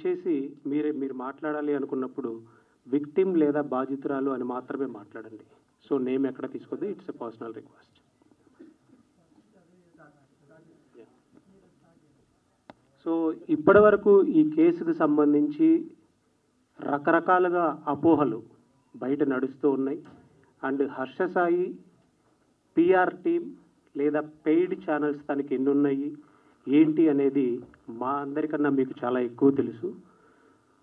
దయచేసి మీరు మాట్లాడాలి అనుకున్నప్పుడు విక్టిమ్ లేదా బాధితురాలు అని మాత్రమే మాట్లాడండి. సో నేమ్ ఎక్కడ తీసుకోద్దు, it's a personal request. So ఇప్పటి వరకు ఈ కేసుకు సంబంధించి రకరకాలుగా అపోహలు బయట నడుస్తూ ఉన్నాయి. And Harsha Sai PR team లేదా పెయిడ్ ఛానల్స్ తనకి ఎన్ని ఉన్నాయి ఏంటి అనేది మా అందరికన్నా మీకు చాలా ఎక్కువ తెలుసు.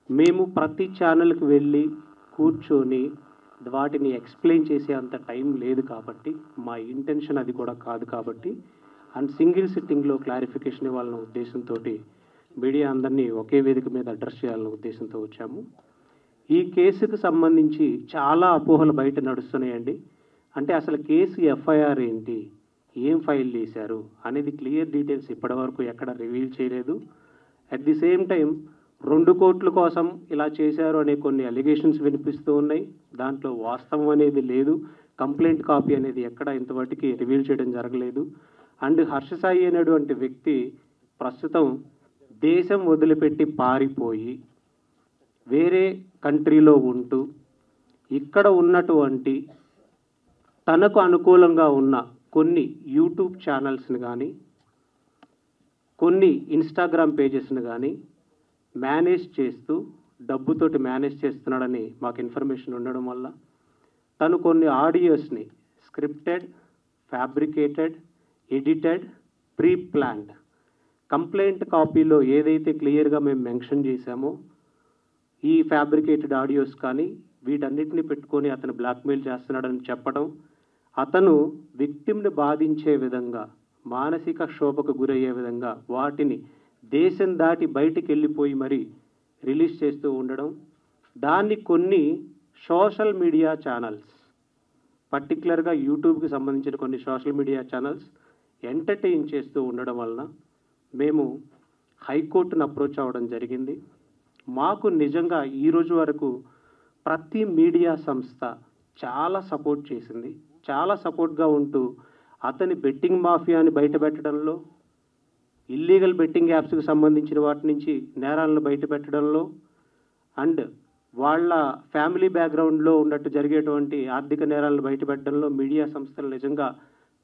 మేము ప్రతి ఛానల్కి వెళ్ళి కూర్చొని వాటిని ఎక్స్ప్లెయిన్ చేసే అంత టైం లేదు కాబట్టి, మా ఇంటెన్షన్ అది కూడా కాదు కాబట్టి, అండ్ సింగిల్ సిట్టింగ్లో క్లారిఫికేషన్ ఇవ్వాలన్న ఉద్దేశంతో మీడియా అందరినీ ఒకే వేదిక మీద అడ్రస్ చేయాలన్న ఉద్దేశంతో వచ్చాము. ఈ కేసుకు సంబంధించి చాలా అపోహలు బయట నడుస్తున్నాయండి. అంటే అసలు కేసు ఎఫ్ఐఆర్ ఏంటి, ఏం ఫైల్ చేశారు అనేది క్లియర్ డీటెయిల్స్ ఇప్పటివరకు ఎక్కడ రివీల్ చేయలేదు. అట్ ది సేమ్ టైం 2 కోట్ల కోసం ఇలా చేశారు అనే కొన్ని అలిగేషన్స్ వినిపిస్తూ ఉన్నాయి. దాంట్లో వాస్తవం అనేది లేదు. కంప్లైంట్ కాపీ అనేది ఎక్కడ ఇంతవరకు రివీల్ చేయడం జరగలేదు. అండ్ హర్ష సాయి అనేటువంటి వ్యక్తి ప్రస్తుతం దేశం వదిలిపెట్టి పారిపోయి వేరే కంట్రీలో ఉంటూ ఇక్కడ ఉన్నటువంటి తనకు అనుకూలంగా ఉన్న కొన్ని యూట్యూబ్ ఛానల్స్ని కానీ కొన్ని ఇన్స్టాగ్రామ్ పేజెస్ని కానీ మేనేజ్ చేస్తూ డబ్బుతోటి మేనేజ్ చేస్తున్నాడని మాకు ఇన్ఫర్మేషన్ ఉండడం వల్ల తను కొన్ని ఆడియోస్ని scripted, fabricated, edited, pre planned complaint కాపీలో ఏదైతే క్లియర్గా మేము మెన్షన్ చేశామో ఈ ఫ్యాబ్రికేటెడ్ ఆడియోస్ కానీ వీటన్నిటిని పెట్టుకొని అతను బ్లాక్మెయిల్ చేస్తున్నాడని చెప్పడం, అతను విక్టిమ్ని బాధించే విధంగా మానసిక క్షోభకు గురయ్యే విధంగా వాటిని దేశం దాటి బయటికి వెళ్ళిపోయి మరీ రిలీజ్ చేస్తూ ఉండడం, దాన్ని కొన్ని సోషల్ మీడియా ఛానల్స్ పర్టికులర్గా యూట్యూబ్కి సంబంధించిన కొన్ని సోషల్ మీడియా ఛానల్స్ ఎంటర్టైన్ చేస్తూ ఉండడం వలన మేము హైకోర్టును అప్రోచ్ అవ్వడం జరిగింది. మాకు నిజంగా ఈరోజు వరకు ప్రతి మీడియా సంస్థ చాలా సపోర్ట్ చేసింది. చాలా సపోర్ట్గా ఉంటూ అతని బెట్టింగ్ మాఫియాని బయటపెట్టడంలో, ఇల్లీగల్ బెట్టింగ్ యాప్స్కి సంబంధించిన వాటి నుంచి నేరాలను బయటపెట్టడంలో, అండ్ వాళ్ళ ఫ్యామిలీ బ్యాక్గ్రౌండ్లో ఉన్నట్టు జరిగేటువంటి ఆర్థిక నేరాలను బయటపెట్టడంలో మీడియా సంస్థలు నిజంగా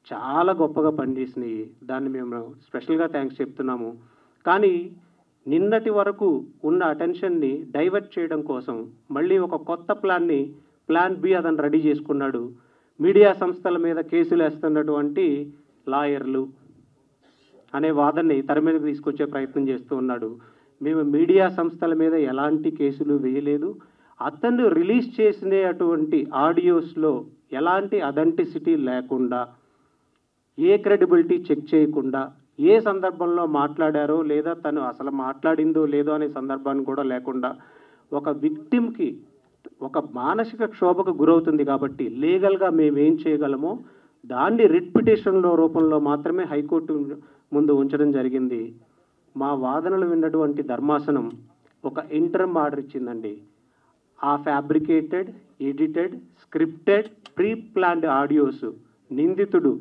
చాలా గొప్పగా పనిచేసినాయి. దాన్ని మేము స్పెషల్గా థ్యాంక్స్ చెప్తున్నాము. కానీ నిన్నటి వరకు ఉన్న అటెన్షన్ని డైవర్ట్ చేయడం కోసం మళ్ళీ ఒక కొత్త ప్లాన్ బి అతను రెడీ చేసుకున్నాడు. మీడియా సంస్థల మీద కేసులు వేస్తున్నటువంటి లాయర్లు అనే వాదనని తెర మీదకి తీసుకొచ్చే ప్రయత్నం చేస్తూ ఉన్నాడు. మేము మీడియా సంస్థల మీద ఎలాంటి కేసులు వేయలేదు. అతను రిలీజ్ చేసినటువంటి ఆడియోస్లో ఎలాంటి అథెంటిసిటీ లేకుండా, ఏ క్రెడిబిలిటీ చెక్ చేయకుండా, ఏ సందర్భంలో మాట్లాడారో లేదా తను అసలు మాట్లాడిందో లేదో అనే సందర్భాన్ని కూడా లేకుండా ఒక విక్టిమ్కి ఒక మానసిక క్షోభకు గురవుతుంది కాబట్టి లీగల్గా మేమేం చేయగలమో దాన్ని రిట్ పిటిషన్లో రూపంలో మాత్రమే హైకోర్టు ముందు ఉంచడం జరిగింది. మా వాదనలు విన్నటువంటి ధర్మాసనం ఒక ఇంటర్మ్ ఆర్డర్ ఇచ్చిందండి. ఆ fabricated, edited, scripted, pre planned audios నిందితుడు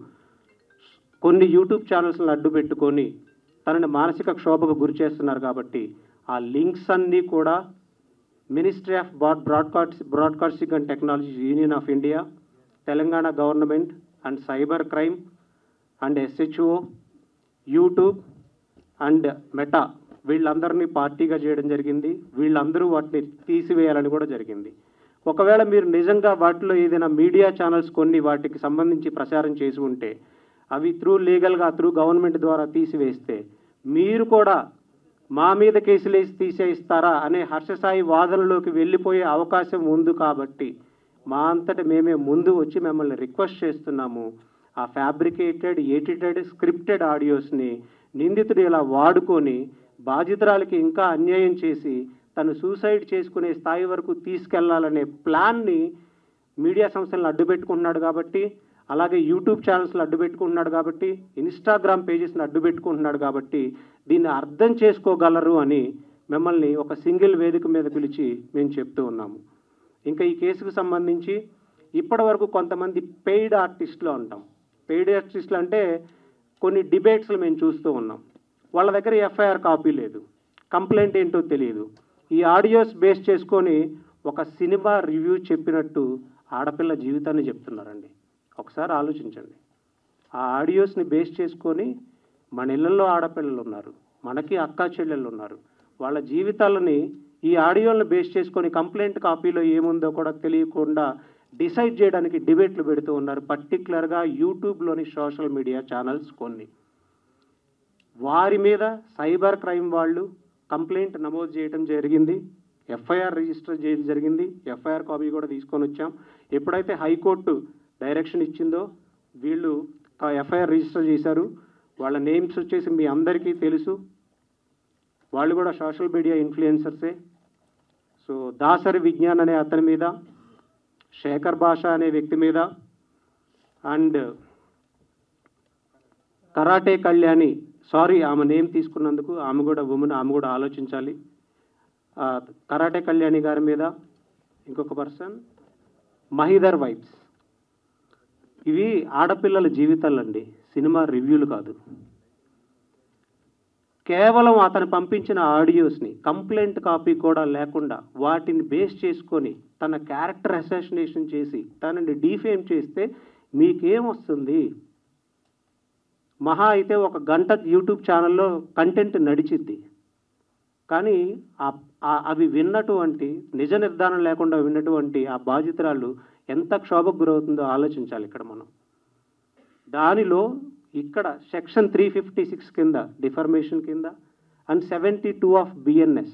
కొన్ని యూట్యూబ్ ఛానల్స్ని అడ్డు పెట్టుకొని తనని మానసిక క్షోభకు గురి చేస్తున్నారు కాబట్టి ఆ లింక్స్ అన్నీ కూడా ministry of broadcasting and technology union of India, Telangana government and cyber crime and SHO, YouTube and meta వీళ్ళందరినీ పార్టీగా చేయడం జరిగింది. వీళ్ళందరూ వాటిని తీసివేయాలని కూడా జరిగింది. ఒకవేళ మీరు నిజంగా వాటిలో ఏదైనా మీడియా ఛానల్స్ కొన్ని వాటికి సంబంధించి ప్రచారం చేసి ఉంటే అవి లీగల్గా గవర్నమెంట్ ద్వారా తీసివేస్తే మీరు కూడా మా మీద కేసులు వేసి తీసేయిస్తారా అనే హర్ష సాయి వాదనలోకి వెళ్ళిపోయే అవకాశం ఉంది కాబట్టి మా అంతటి మేమే ముందు వచ్చి మిమ్మల్ని రిక్వెస్ట్ చేస్తున్నాము. ఆ ఫ్యాబ్రికేటెడ్, ఎడిటెడ్, స్క్రిప్టెడ్ ఆడియోస్ని నిందితుడు ఇలా వాడుకొని బాధితురాలకి ఇంకా అన్యాయం చేసి తను సూసైడ్ చేసుకునే స్థాయి వరకు తీసుకెళ్లాలనే ప్లాన్ని మీడియా సంస్థలను అడ్డుపెట్టుకుంటున్నాడు కాబట్టి, అలాగే యూట్యూబ్ ఛానల్స్ని అడ్డుపెట్టుకుంటున్నాడు కాబట్టి, ఇన్స్టాగ్రామ్ పేజెస్ని అడ్డుపెట్టుకుంటున్నాడు కాబట్టి దీన్ని అర్థం చేసుకోగలరు అని మిమ్మల్ని ఒక సింగిల్ వేదిక మీద పిలిచి మేము చెప్తూ ఉన్నాము. ఇంకా ఈ కేసుకు సంబంధించి ఇప్పటి వరకు కొంతమంది పెయిడ్ ఆర్టిస్టులు అంటాం. పెయిడ్ ఆర్టిస్టులు అంటే కొన్ని డిబేట్స్లు మేము చూస్తూ ఉన్నాం. వాళ్ళ దగ్గర ఎఫ్ఐఆర్ కాపీ లేదు, కంప్లైంట్ ఏంటో తెలియదు. ఈ ఆడియోస్ బేస్ చేసుకొని ఒక సినిమా రివ్యూ చెప్పినట్టు ఆడపిల్ల జీవితాన్ని చెప్తున్నారండి. ఒకసారి ఆలోచించండి. ఆ ఆడియోస్ని బేస్ చేసుకొని మన ఇళ్ళల్లో ఆడపిల్లలు ఉన్నారు, మనకి అక్కా చెల్లెళ్ళు ఉన్నారు. వాళ్ళ జీవితాలని ఈ ఆడియోలను బేస్ చేసుకొని కంప్లైంట్ కాపీలో ఏముందో కూడా తెలియకుండా డిసైడ్ చేయడానికి డిబేట్లు పెడుతూ ఉన్నారు. పర్టికులర్గా యూట్యూబ్లోని సోషల్ మీడియా ఛానల్స్ కొన్ని. వారి మీద సైబర్ క్రైమ్ వాళ్ళు కంప్లైంట్ నమోదు చేయడం జరిగింది, ఎఫ్ఐఆర్ రిజిస్టర్ చేయడం జరిగింది. ఎఫ్ఐఆర్ కాపీ కూడా తీసుకొని వచ్చాం. ఎప్పుడైతే హైకోర్టు డైరెక్షన్ ఇచ్చిందో వీళ్ళు ఎఫ్ఐఆర్ రిజిస్టర్ చేశారు. వాళ్ళ నేమ్స్ వచ్చేసి మీ అందరికీ తెలుసు. వాళ్ళు కూడా సోషల్ మీడియా ఇన్ఫ్లుయెన్సర్సే. సో దాసరి విజ్ఞాన్ అనే అతని మీద, శేఖర్ భాష అనే వ్యక్తి మీద, అండ్ కరాటే కళ్యాణి, సారీ ఆమె నేమ్ తీసుకున్నందుకు, ఆమె కూడా ఉమెన్, ఆమె కూడా ఆలోచించాలి. కరాటే కళ్యాణి గారి మీద, ఇంకొక పర్సన్ మహిదర్ వైబ్స్. ఇవి ఆడపిల్లల జీవితాలండి, సినిమా రివ్యూలు కాదు. కేవలం అతను పంపించిన ఆడియోస్ని కంప్లైంట్ కాపీ కూడా లేకుండా వాటిని బేస్ చేసుకొని తన క్యారెక్టర్ అసాసినేషన్ చేసి తనని డీఫేమ్ చేస్తే మీకేమొస్తుంది? మహా అయితే ఒక గంట యూట్యూబ్ ఛానల్లో కంటెంట్ నడిచిద్ది. కానీ అవి విన్నటువంటి, నిజ నిర్ధారణ లేకుండా విన్నటువంటి ఆ బాధితురాలు ఎంత క్షోభకు గురవుతుందో ఆలోచించాలి ఇక్కడ మనం. దానిలో ఇక్కడ సెక్షన్ 356 కింద డిఫర్మేషన్ కింద అండ్ 72 ఆఫ్ బిఎన్ఎస్,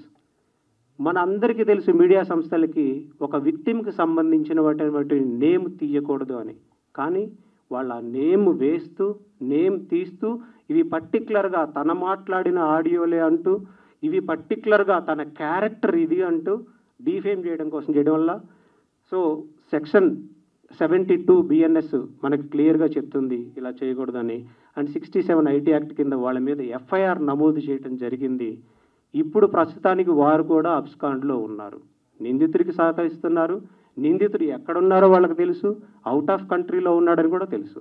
మన అందరికీ తెలుసు మీడియా సంస్థలకి ఒక విక్టిమ్కి సంబంధించినటువంటి నేమ్ తీయకూడదు అని. కానీ వాళ్ళ నేమ్ వేస్తూ, నేమ్ తీస్తూ, ఇవి పర్టికులర్గా తన మాట్లాడిన ఆడియోలే అంటూ, ఇవి పర్టికులర్గా తన క్యారెక్టర్ ఇది అంటూ డీఫేమ్ చేయడం కోసం చేయడం వల్ల, సో సెక్షన్ 72 బిఎన్ఎస్ మనకి క్లియర్గా చెప్తుంది ఇలా చేయకూడదని. అండ్ 67 ఐటీ యాక్ట్ కింద వాళ్ళ మీద ఎఫ్ఐఆర్ నమోదు చేయడం జరిగింది. ఇప్పుడు ప్రస్తుతానికి వారు కూడా అబ్స్కాండ్లో ఉన్నారు. నిందితుడికి సహకరిస్తున్నారు. నిందితుడు ఎక్కడున్నారో వాళ్ళకి తెలుసు, అవుట్ ఆఫ్ కంట్రీలో ఉన్నాడని కూడా తెలుసు.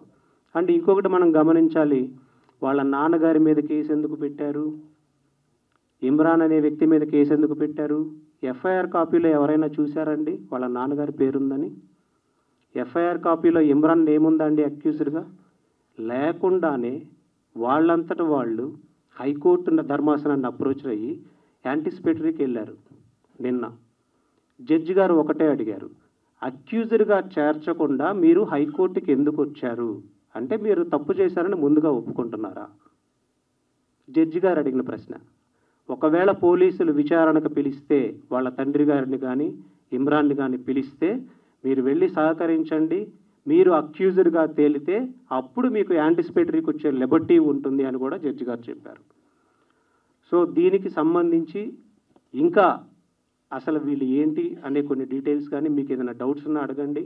అండ్ ఇంకొకటి మనం గమనించాలి, వాళ్ళ నాన్నగారి మీద కేసు ఎందుకు పెట్టారు, ఇమ్రాన్ అనే వ్యక్తి మీద కేసు ఎందుకు పెట్టారు? ఎఫ్ఐఆర్ కాపీలో ఎవరైనా చూశారండి వాళ్ళ నాన్నగారి పేరుందని? ఎఫ్ఐఆర్ కాపీలో ఇమ్రాన్ ఏముందండి అక్యూజ్డ్గా? లేకుండానే వాళ్ళంతట వాళ్ళు హైకోర్టు ధర్మాసనాన్ని అప్రోచ్ అయ్యి యాంటిసిపేటరీకి వెళ్ళారు. నిన్న జడ్జి గారు ఒకటే అడిగారు, అక్యూజ్డ్గా చేర్చకుండా మీరు హైకోర్టుకి ఎందుకు వచ్చారు అంటే మీరు తప్పు చేశారని ముందుగా ఒప్పుకుంటున్నారా? జడ్జి గారు అడిగిన ప్రశ్న. ఒకవేళ పోలీసులు విచారణకు పిలిస్తే, వాళ్ళ తండ్రి గారిని కానీ ఇమ్రాన్ని కానీ పిలిస్తే మీరు వెళ్ళి సహకరించండి, మీరు అక్యూజ్డ్గా తేలితే అప్పుడు మీకు యాంటిసిపేటరీకి వచ్చే లిబర్టీ ఉంటుంది అని కూడా జడ్జి గారు చెప్పారు. సో దీనికి సంబంధించి ఇంకా అసలు వీళ్ళు ఏంటి అనే కొన్ని డీటెయిల్స్ కానీ మీకు ఏదైనా డౌట్స్ ఉన్నా అడగండి.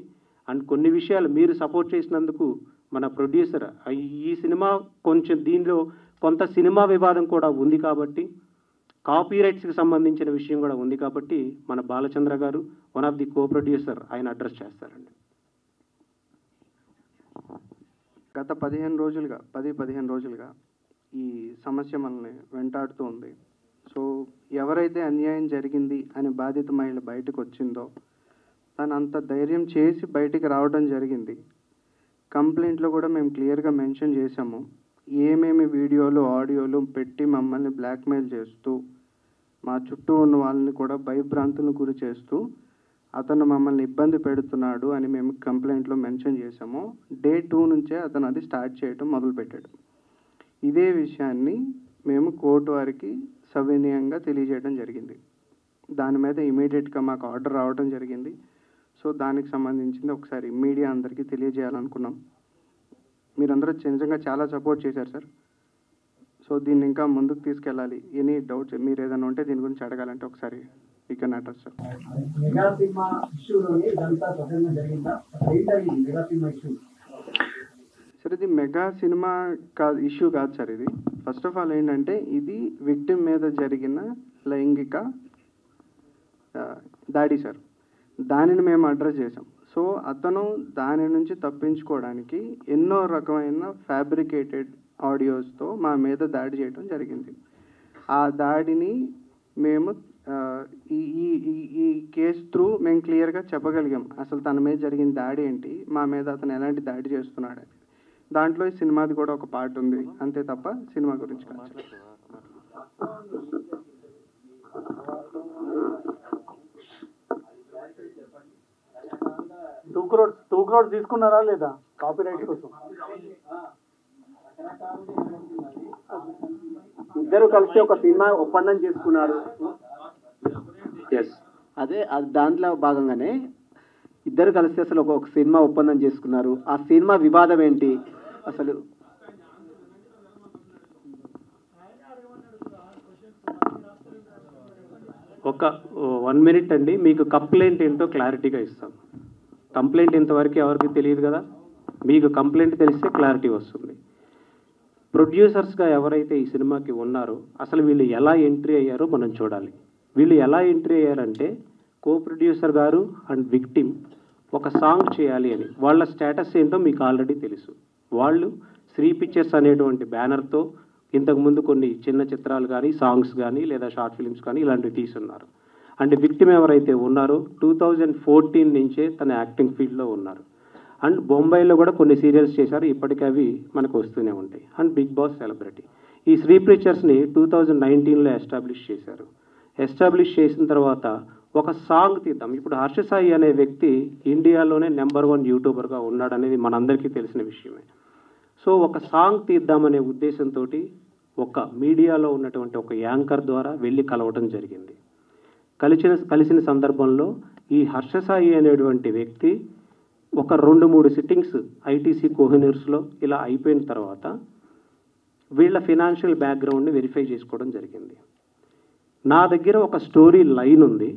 అండ్ కొన్ని విషయాలు మీరు సపోర్ట్ చేసినందుకు మన ప్రొడ్యూసర్, ఈ సినిమా కొంచెం దీనిలో కొంత సినిమా వివాదం కూడా ఉంది కాబట్టి, కాపీరైట్స్కి సంబంధించిన విషయం కూడా ఉంది కాబట్టి మన బాలచంద్ర గారు, one of the co producer, ఆయన అడ్రస్ చేస్తారండి. గత 15 రోజులుగా ఈ సమస్య మనల్ని వెంటాడుతూ ఉంది. సో ఎవరైతే అన్యాయం జరిగింది అని బాధిత మహిళ బయటకు వచ్చిందో తను అంత ధైర్యం చేసి బయటికి రావడం జరిగింది. కంప్లైంట్లో కూడా మేము క్లియర్గా మెన్షన్ చేశాము, ఏమేమి వీడియోలు ఆడియోలు పెట్టి మమ్మల్ని బ్లాక్మెయిల్ చేస్తూ, మా చుట్టూ ఉన్న వాళ్ళని కూడా భయభ్రాంతులను గురి చేస్తూ అతను మమ్మల్ని ఇబ్బంది పెడుతున్నాడు అని మేము కంప్లైంట్లో మెన్షన్ చేశాము. డే 2 నుంచే అతను అది స్టార్ట్ చేయడం మొదలుపెట్టాడు. ఇదే విషయాన్ని మేము కోర్టు వారికి సవినయంగా తెలియజేయడం జరిగింది. దాని మీద ఇమీడియట్గా మాకు ఆర్డర్ రావడం జరిగింది. సో దానికి సంబంధించింది ఒకసారి మీడియా అందరికీ తెలియజేయాలనుకున్నాం. మీరందరూ నిజంగా చాలా సపోర్ట్ చేశారు సార్. సో దీన్ని ఇంకా ముందుకు తీసుకెళ్ళాలి. ఎనీ డౌట్స్ మీరు ఏదైనా ఉంటే దీని గురించి అడగాలంటే ఒకసారి you can address sir. Sir ఇది మెగా సినిమా ఇష్యూ కాదు సార్. ఇది ఫస్ట్ ఆఫ్ ఆల్ ఏంటంటే ఇది విక్టిమ్ మీద జరిగిన లైంగిక దాడి సార్. దానిని మేము అడ్రస్ చేసాం. సో అతను దాని నుంచి తప్పించుకోవడానికి ఎన్నో రకమైన ఫ్యాబ్రికేటెడ్ ఆడియోస్తో మా మీద దాడి చేయడం జరిగింది. ఆ దాడిని మేము ఈ ఈ ఈ ఈ కేసు త్రూ మేము క్లియర్గా చెప్పగలిగాం అసలు తన మీద జరిగిన దాడి ఏంటి, మా మీద అతను ఎలాంటి దాడి చేస్తున్నాడు అని. దాంట్లో ఈ సినిమాది కూడా ఒక పార్ట్ ఉంది, అంతే తప్ప సినిమా గురించి కాదు. 2 crores తీసుకున్నారా లేదా కాపీరైట్ కోసం? ఇద్దరు కలిసి ఒక సినిమా ఒప్పందం చేసుకున్నారు. అదే దాంట్లో భాగంగానే ఇద్దరు కలిసి అసలు ఒక సినిమా ఒప్పందం చేసుకున్నారు. ఆ సినిమా వివాదం ఏంటి అసలు? ఒక 1 minute అండి, మీకు కంప్లైంట్ ఏంటో క్లారిటీగా ఇస్తాం. కంప్లైంట్ ఇంతవరకు ఎవరికి తెలియదు కదా, మీకు కంప్లైంట్ తెలిస్తే క్లారిటీ వస్తుంది. ప్రొడ్యూసర్స్గా ఎవరైతే ఈ సినిమాకి ఉన్నారో అసలు వీళ్ళు ఎలా ఎంట్రీ అయ్యారో మనం చూడాలి. వీళ్ళు ఎలా ఎంట్రీ అయ్యారంటే కో ప్రొడ్యూసర్ గారు అండ్ విక్టిమ్ ఒక సాంగ్ చేయాలి అని. వాళ్ళ స్టేటస్ ఏంటో మీకు ఆల్రెడీ తెలుసు. వాళ్ళు శ్రీ పిక్చర్స్ అనేటువంటి బ్యానర్తో ఇంతకుముందు కొన్ని చిన్న చిత్రాలు కానీ సాంగ్స్ కానీ లేదా షార్ట్ ఫిల్మ్స్ కానీ ఇలాంటివి తీసున్నారు. అండ్ విక్టిమ్ ఎవరైతే ఉన్నారో 2014 నుంచే తన యాక్టింగ్ ఫీల్డ్లో ఉన్నారు. అండ్ బొంబాయిలో కూడా కొన్ని సీరియల్స్ చేశారు, ఇప్పటికీ అవి మనకు వస్తూనే ఉంటాయి. And Bigg Boss celebrity. ఈ శ్రీ పిక్చర్స్ని 2019లో ఎస్టాబ్లిష్ చేశారు. ఎస్టాబ్లిష్ చేసిన తర్వాత ఒక సాంగ్ తీద్దాం. ఇప్పుడు హర్ష సాయి అనే వ్యక్తి ఇండియాలోనే నెంబర్ 1 యూట్యూబర్గా ఉన్నాడనేది మనందరికీ తెలిసిన విషయమే. సో ఒక సాంగ్ తీద్దామనే ఉద్దేశంతో ఒక మీడియాలో ఉన్నటువంటి ఒక యాంకర్ ద్వారా వెళ్ళి కలవటం జరిగింది. కలిసిన సందర్భంలో ఈ హర్ష సాయి అనేటువంటి వ్యక్తి ఒక 2-3 సిట్టింగ్స్ ఐటీసీ కోహినూర్స్లో ఇలా అయిపోయిన తర్వాత వీళ్ళ ఫినాన్షియల్ బ్యాక్గ్రౌండ్ని వెరిఫై చేసుకోవడం జరిగింది. నా దగ్గర ఒక స్టోరీ లైన్ ఉంది.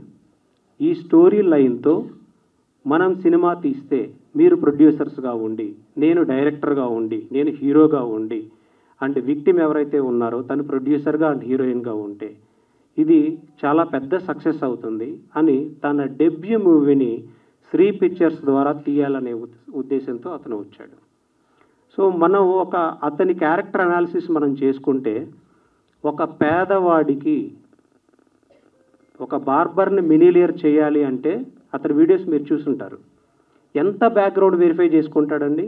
ఈ స్టోరీ లైన్తో మనం సినిమా తీస్తే మీరు ప్రొడ్యూసర్స్గా ఉండి, నేను డైరెక్టర్గా ఉండి, నేను హీరోగా ఉండి, అండ్ విక్టిమ్ ఎవరైతే ఉన్నారో తను ప్రొడ్యూసర్గా అండ్ హీరోయిన్గా ఉంటే ఇది చాలా పెద్ద సక్సెస్ అవుతుంది అని తన డెబ్యూ మూవీని శ్రీ పిక్చర్స్ ద్వారా తీయాలనే ఉద్దేశంతో అతను వచ్చాడు. సో మనం అతని క్యారెక్టర్ అనాలిసిస్ మనం చేసుకుంటే ఒక పేదవాడికి ఒక బార్బర్ని మినిలియర్ చేయాలి అంటే అతని వీడియోస్ మీరు చూసుంటారు. ఎంత బ్యాక్గ్రౌండ్ వెరిఫై చేసుకుంటాడండి?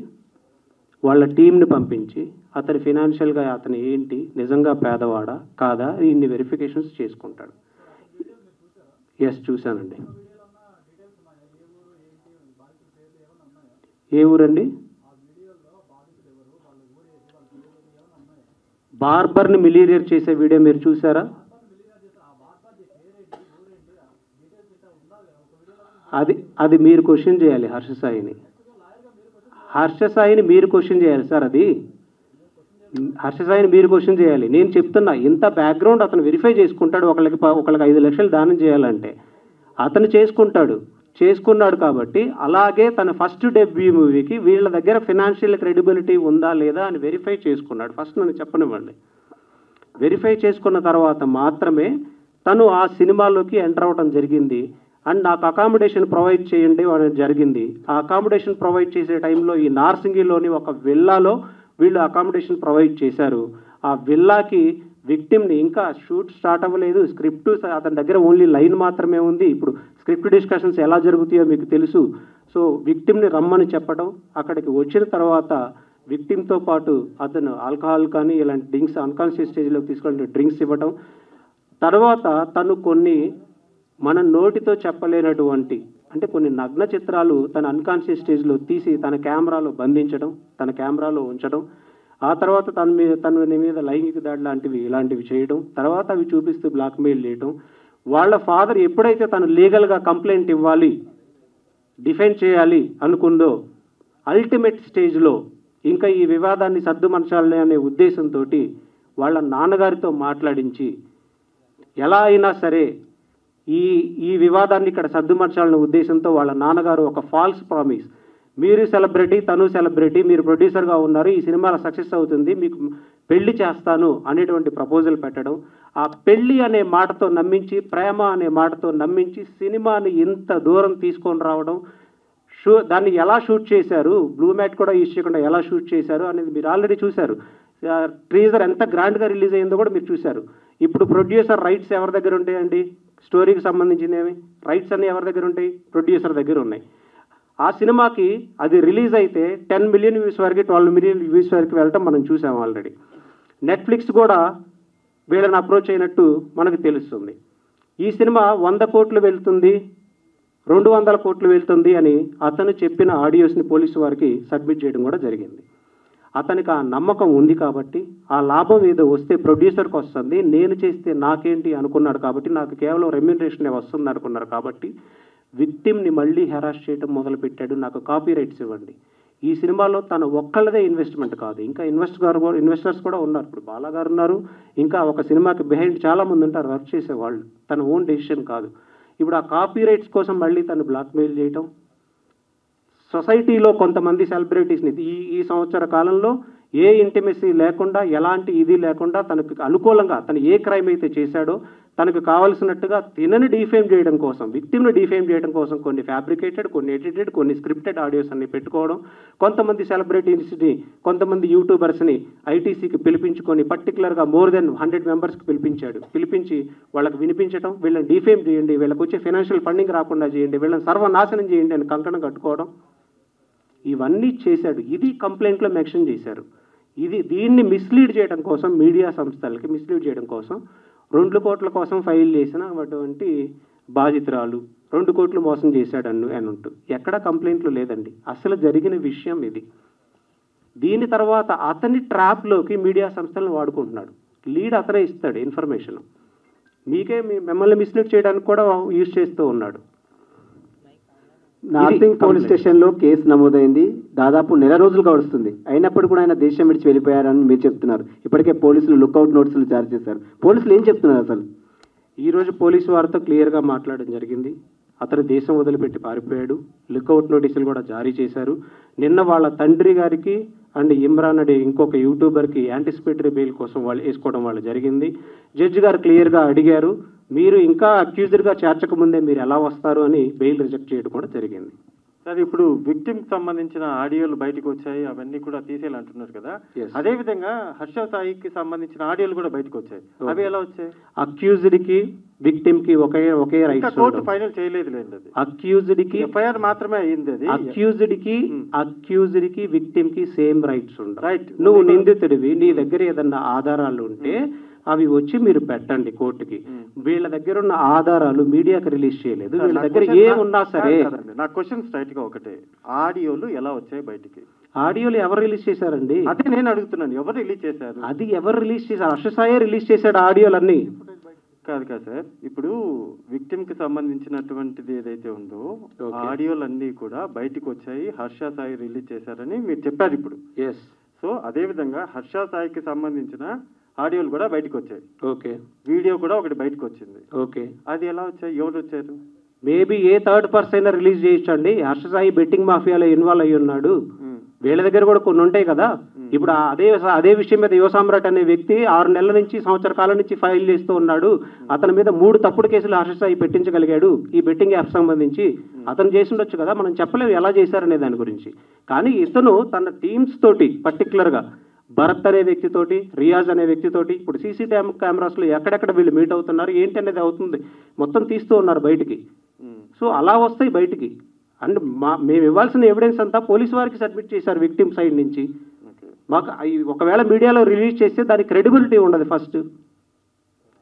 వాళ్ళ టీంని పంపించి అతని ఫినాన్షియల్గా అతను ఏంటి, నిజంగా పేదవాడా కాదా, ఇన్ని వెరిఫికేషన్స్ చేసుకుంటాడు. ఎస్, చూశానండి. ఏ ఊరండి? బార్బర్ని మిలీనియర్ చేసే వీడియో మీరు చూసారా? అది మీరు క్వశ్చన్ చేయాలి హర్ష సాయిని మీరు క్వశ్చన్ చేయాలి సార్. అది హర్ష సాయిని మీరు క్వశ్చన్ చేయాలి. నేను చెప్తున్నా, ఇంత బ్యాక్గ్రౌండ్ అతను వెరిఫై చేసుకుంటాడు. ఒకళ్ళకి 5 లక్షలు దానం చేయాలంటే అతను చేసుకున్నాడు కాబట్టి అలాగే తన ఫస్ట్ డెబ్యూ మూవీకి వీళ్ళ దగ్గర ఫినాన్షియల్ క్రెడిబిలిటీ ఉందా లేదా అని వెరిఫై చేసుకున్నాడు. ఫస్ట్ నన్ను చెప్పనివ్వండి. వెరిఫై చేసుకున్న తర్వాత మాత్రమే తను ఆ సినిమాలోకి ఎంటర్ అవ్వడం జరిగింది. అండ్ నాకు అకామిడేషన్ ప్రొవైడ్ చేయండి అనేది జరిగింది. ఆ అకామిడేషన్ ప్రొవైడ్ చేసే టైంలో ఈ నార్సింగిలోని ఒక విల్లాలో వీళ్ళు అకామిడేషన్ ప్రొవైడ్ చేశారు. ఆ విల్లాకి విక్టిమ్ని ఇంకా షూట్ స్టార్ట్ అవ్వలేదు, స్క్రిప్ట్ అతని దగ్గర ఓన్లీ లైన్ మాత్రమే ఉంది. ఇప్పుడు స్క్రిప్ట్ డిస్కషన్స్ ఎలా జరుగుతాయో మీకు తెలుసు. సో విక్టిమ్ని రమ్మని చెప్పడం, అక్కడికి వచ్చిన తర్వాత విక్టిమ్తో పాటు అతను ఆల్కహాల్ కానీ ఇలాంటి డ్రింక్స్ అన్కాన్షియస్ స్టేజ్లోకి తీసుకెళ్ళి డ్రింక్స్ ఇవ్వడం, తర్వాత తను కొన్ని మన నోటితో చెప్పలేనటువంటి అంటే కొన్ని నగ్న చిత్రాలు తన అన్కాన్షియస్ స్టేజ్లో తీసి తన కెమెరాలో బంధించడం, తన కెమెరాలో ఉంచడం, ఆ తర్వాత తన మీద లైంగిక దాడి లాంటివి ఇలాంటివి చేయడం, తర్వాత అవి చూపిస్తూ బ్లాక్మెయిల్ చేయడం. వాళ్ళ ఫాదర్ ఎప్పుడైతే తను లీగల్గా కంప్లైంట్ ఇవ్వాలి, డిఫెండ్ చేయాలి అనుకుందో అల్టిమేట్ స్టేజ్లో ఇంకా ఈ వివాదాన్ని సర్దుమర్చాలి అనే ఉద్దేశంతో వాళ్ళ నాన్నగారితో మాట్లాడించి ఎలా అయినా సరే ఈ వివాదాన్ని ఇక్కడ సర్దుమర్చాలనే ఉద్దేశంతో వాళ్ళ నాన్నగారు ఒక ఫాల్స్ ప్రామిస్, మీరు సెలబ్రిటీ తను సెలబ్రిటీ, మీరు ప్రొడ్యూసర్గా ఉన్నారు, ఈ సినిమాలో సక్సెస్ అవుతుంది, మీకు పెళ్లి చేస్తాను అనేటువంటి ప్రపోజల్ పెట్టడం, ఆ పెళ్లి అనే మాటతో నమ్మించి, ప్రేమ అనే మాటతో నమ్మించి సినిమాని ఇంత దూరం తీసుకొని రావడం, దాన్ని ఎలా షూట్ చేశారు, బ్లూ మ్యాట్ కూడా యూజ్ చేయకుండా ఎలా షూట్ చేశారు అనేది మీరు ఆల్రెడీ చూశారు. ట్రీజర్ ఎంత గ్రాండ్గా రిలీజ్ అయిందో కూడా మీరు చూశారు. ఇప్పుడు ప్రొడ్యూసర్ రైట్స్ ఎవరి దగ్గర ఉంటాయండి? స్టోరీకి సంబంధించినవి రైట్స్ అన్నీ ఎవరి దగ్గర ఉంటాయి? ప్రొడ్యూసర్ దగ్గర ఉన్నాయి. ఆ సినిమాకి అది రిలీజ్ అయితే 10 మిలియన్ వ్యూస్ వరకు 12 మిలియన్ వ్యూస్ వరకు వెళ్ళటం మనం చూసాం ఆల్రెడీ. నెట్ఫ్లిక్స్ కూడా వీళ్ళని అప్రోచ్ అయినట్టు మనకు తెలుస్తుంది. ఈ సినిమా 100 కోట్లు వెళ్తుంది, 200 కోట్లు వెళ్తుంది అని అతను చెప్పిన ఆడియోస్ని పోలీసు వారికి సబ్మిట్ చేయడం కూడా జరిగింది. అతనికి ఆ నమ్మకం ఉంది కాబట్టి ఆ లాభం ఏదో వస్తే ప్రొడ్యూసర్కి వస్తుంది, నేను చేస్తే నాకేంటి అనుకున్నాడు కాబట్టి, నాకు కేవలం రెమ్యూనరేషన్ వస్తుంది అనుకున్నారు కాబట్టి విక్టిమ్ని మళ్ళీ హెరాస్ చేయడం మొదలుపెట్టాడు. నాకు కాపీ రైట్స్ ఇవ్వండి. ఈ సినిమాలో తను ఒక్కళ్ళదే ఇన్వెస్ట్మెంట్ కాదు, ఇంకా ఇన్వెస్టర్స్ కూడా ఉన్నారు. ఇప్పుడు బాలా గారు ఉన్నారు, ఇంకా ఒక సినిమాకి బిహైండ్ చాలామంది ఉంటారు వర్క్ చేసేవాళ్ళు. తన ఓన్ డెసిషన్ కాదు. ఇప్పుడు ఆ కాపీ రైట్స్ కోసం మళ్ళీ తను బ్లాక్మెయిల్ చేయటం, సొసైటీలో కొంతమంది సెలబ్రిటీస్ని ఈ సంవత్సర కాలంలో ఏ ఇంటిమెసీ లేకుండా, ఎలాంటి ఇది లేకుండా తనకు అనుకూలంగా తను ఏ క్రైమ్ అయితే చేశాడో తనకు కావాల్సినట్టుగా తినని డిఫేమ్ చేయడం కోసం, విక్టిమ్ని డిఫేమ్ చేయడం కోసం కొన్ని ఫ్యాబ్రికేటెడ్, కొన్ని ఎడిటెడ్, కొన్ని స్క్రిప్టెడ్ ఆడియోస్ అన్ని పెట్టుకోవడం, కొంతమంది సెలబ్రిటీస్ని, కొంతమంది యూట్యూబర్స్ని ఐటీసీకి పిలిపించుకొని పర్టికులర్గా మోర్ దెన్ 100 మెంబర్స్కి పిలిపించి వాళ్ళకి వినిపించడం, వీళ్ళని డిఫేమ్ చేయండి, వీళ్ళకి వచ్చే ఫైనాన్షియల్ ఫండింగ్ రాకుండా చేయండి, వీళ్ళని సర్వనాశనం చేయండి అని కంకణం కట్టుకోవడం, ఇవన్నీ చేశాడు. ఇది కంప్లైంట్లో మెన్షన్ చేశారు. దీన్ని మిస్లీడ్ చేయడం కోసం, మీడియా సంస్థలకి మిస్లీడ్ చేయడం కోసం 2 కోట్ల కోసం ఫైల్ చేసిన అటువంటి బాధితురాలు 2 కోట్లు మోసం చేశాడు అని ఉంటూ ఎక్కడ కంప్లైంట్లు లేదండి. అసలు జరిగిన విషయం ఇది. దీని తర్వాత అతని ట్రాప్లోకి మీడియా సంస్థలను వాడుకుంటున్నాడు. లీడ్ అతనే ఇస్తాడు ఇన్ఫర్మేషన్. మిమ్మల్ని మిస్లీడ్ చేయడానికి కూడా యూజ్ చేస్తూ ఉన్నాడు. నార్సింగ్ పోలీస్ స్టేషన్లో కేసు నమోదైంది. దాదాపు 1 నెల రోజులుగా వస్తుంది. అయినప్పుడు కూడా ఆయన దేశం విడిచి వెళ్ళిపోయారని మీరు చెప్తున్నారు. ఇప్పటికే పోలీసులు లుక్అవుట్ నోటీసులు జారీ చేశారు. పోలీసులు ఏం చెప్తున్నారు అసలు? ఈరోజు పోలీసు వారితో క్లియర్గా మాట్లాడడం జరిగింది. అతను దేశం వదిలిపెట్టి పారిపోయాడు. లుక్అవుట్ నోటీసులు కూడా జారీ చేశారు. నిన్న వాళ్ళ తండ్రి గారికి అండ్ ఇమ్రాన్ అనే ఇంకొక యూట్యూబర్కి యాంటిసిపేటరీ బెయిల్ కోసం వాళ్ళు వేసుకోవడం వాళ్ళు జరిగింది. జడ్జి గారు క్లియర్గా అడిగారు, మీరు ఇంకా అక్యూజ్డ్గా చేర్చకముందే మీరు ఎలా వస్తారు అని బెయిల్ రిజెక్ట్ చేయడం కూడా జరిగింది. సార్, ఇప్పుడు విక్టిమ్కి సంబంధించిన ఆడియోలు బయటకు వచ్చాయి, అవన్నీ కూడా తీసేయాలంటున్నారు కదా. అదేవిధంగా హర్ష సాయికి సంబంధించిన ఆడియోలు కూడా బయటకు వచ్చాయి, అవి ఎలా వచ్చాయి? అక్యూజ్డ్కి విక్టిమ్కి ఒకే రైట్. కోర్టు ఫైనల్ చేయలేదు లేదు. అది అక్యూజ్డ్కి ఎఫ్ఐఆర్ మాత్రమే అయింది. అది అక్యూజ్డ్కి విక్టిమ్కి సేమ్ రైట్స్ ఉండవు. రైట్. నువ్వు నిందితుడివి, నీ దగ్గర ఏదన్నా ఆధారాలు ఉంటే అవి వచ్చి మీరు పెట్టండి కోర్టుకి. వీళ్ళ దగ్గర ఉన్న ఆధారాలు మీడియాకి రిలీజ్ చేయలేదు. వీళ్ళ దగ్గర ఏమున్నా సరే. నా క్వశ్చన్ స్ట్రైట్ గా ఒకటే, ఆడియోలు ఎలా వచ్చాయి బయటికి? ఆడియోలు ఎవరు రిలీజ్ చేశారండి? అదే నేను అడుగుతున్నాను, ఎవరు రిలీజ్ చేశారు? అది ఎవరు రిలీజ్ చేశారు? హర్ష సాయే రిలీజ్ చేశాడు ఆడియోలన్నీ. కాదు సార్, ఇప్పుడు విక్టిమ్ కి సంబంధించినటువంటిది ఏదైతే ఉందో ఆడియోలన్నీ కూడా బయటికి వచ్చాయి, హర్ష సాయి రిలీజ్ చేశారని మీరు చెప్పారు ఇప్పుడు. సో అదే విధంగా హర్ష సాయికి సంబంధించిన ఆడియోలు కూడా బయటకు వచ్చాయి. ఓకే. వీడియో కూడా ఒకటి బయటకు వచ్చింది. ఓకే. అది ఎలా వచ్చాయి? ఎవరు వచ్చారు? మేబీ ఏ థర్డ్ పర్సన్ రిలీజ్ చేయొచ్చండి. హర్ష సాయి బెట్టింగ్ మాఫియాలో ఇన్వాల్వ్ అయ్యి ఉన్నాడు. వీళ్ళ దగ్గర కూడా కొన్ని ఉంటాయి కదా. ఇప్పుడు అదే విషయం మీద యువ సామ్రాట్ అనే వ్యక్తి 6 నెలల నుంచి సంవత్సర కాలం నుంచి ఫైల్ చేస్తూ ఉన్నాడు. అతని మీద 3 తప్పుడు కేసులు హర్ష సాయి పెట్టించగలిగాడు ఈ బెట్టింగ్ యాప్ సంబంధించి. అతను చేసి ఉండొచ్చు కదా, మనం చెప్పలేము ఎలా చేశారనే దాని గురించి. కానీ ఇతను తన టీమ్స్ తోటి పర్టికులర్గా భరత్ అనే వ్యక్తితోటి, రియాజ్ అనే వ్యక్తితోటి, ఇప్పుడు సీసీటీవీ కెమెరాస్లో ఎక్కడెక్కడ వీళ్ళు మీట్ అవుతున్నారు ఏంటి అనేది అవుతుంది మొత్తం తీస్తూ ఉన్నారు బయటికి. సో అలా వస్తాయి బయటికి. అండ్ మేము ఇవ్వాల్సిన ఎవిడెన్స్ అంతా పోలీసు వారికి సబ్మిట్ చేశారు విక్టిమ్ సైడ్ నుంచి. మాకు ఒకవేళ మీడియాలో రిలీజ్ చేస్తే దానికి క్రెడిబిలిటీ ఉండదు ఫస్ట్.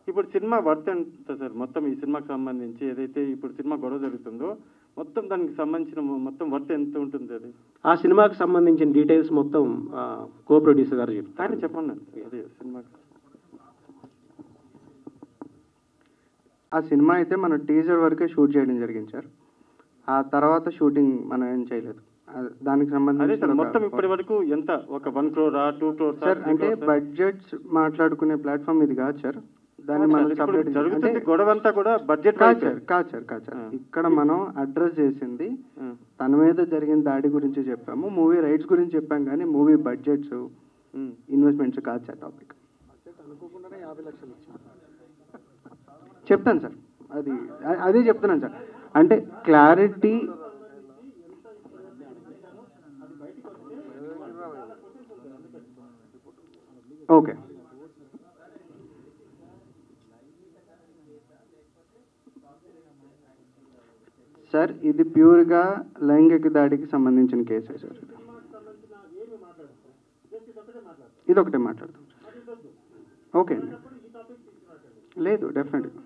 ఇప్పుడు సినిమా వర్త్ ఎంత సార్? మొత్తం ఈ సినిమాకి సంబంధించి ఏదైతే ఇప్పుడు సినిమా గొడవ జరుగుతుందో మొత్తం దానికి సంబంధించిన మొత్తం వర్త్ ఎంత ఉంటుంది? అది ఆ సినిమాకి సంబంధించిన డీటెయిల్స్ మొత్తం కో ప్రొడ్యూసర్ గారు చెప్తారు. కానీ చెప్పండి. అదే సినిమాకి ఆ సినిమా అయితే మనం టీజర్ వరకే షూట్ చేయడం జరిగింది సార్. ఆ తర్వాత షూటింగ్ మనం ఏం చేయలేదు. దానికి సంబంధించి మొత్తం ఇప్పటి వరకు ఎంత? ఒక 1 crore 2 crore సార్? అంటే బడ్జెట్స్ మాట్లాడుకునే ప్లాట్ఫామ్ ఇది కాదు సార్. దాన్ని మనం జరుగుతుంది గొడవ అంతా కూడా బడ్జెట్ కాదు సార్. ఇక్కడ మనం అడ్రస్ చేసింది తన మీద జరిగిన దాడి గురించి చెప్పాము, మూవీ రైట్స్ గురించి చెప్పాం, కానీ మూవీ బడ్జెట్స్ ఇన్వెస్ట్మెంట్స్ కాదు సార్ టాపిక్. చెప్తాను సార్, అదే చెప్తున్నాను సార్. అంటే క్లారిటీ ఓకే. సార్ ఇది ప్యూర్గా లైంగిక దాడికి సంబంధించిన కేసే సార్. ఇది ఒకటే మాట్లాడతాం. ఓకే అండి. లేదు డెఫినెట్గా